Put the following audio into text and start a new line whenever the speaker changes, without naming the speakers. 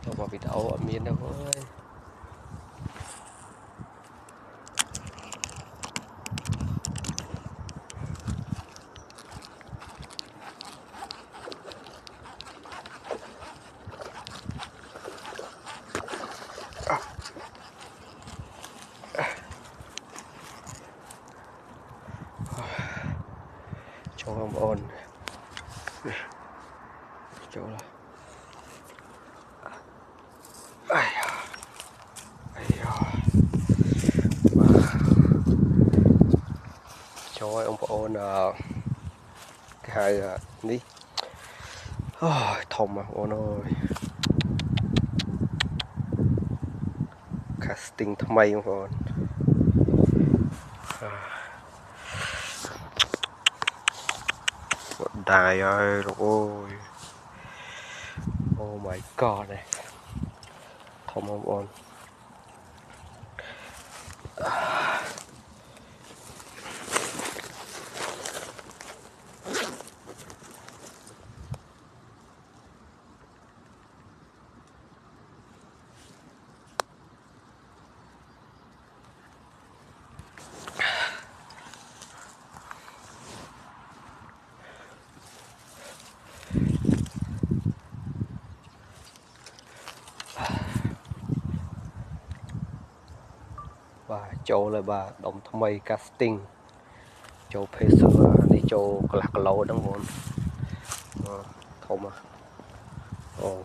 Rồi mà video ở miền đâu ơi. Cho ông ôn chỗ là ai cho ông ôn cái hai đi thòng mà ôn ơi casting tham mây ông ôn đài ơi ôi oh my god này thòng ông ôn và chỗ là bà đồng tham mây casting chỗ phê sữa đi chỗ lạc lô đang muốn thòng mà ồ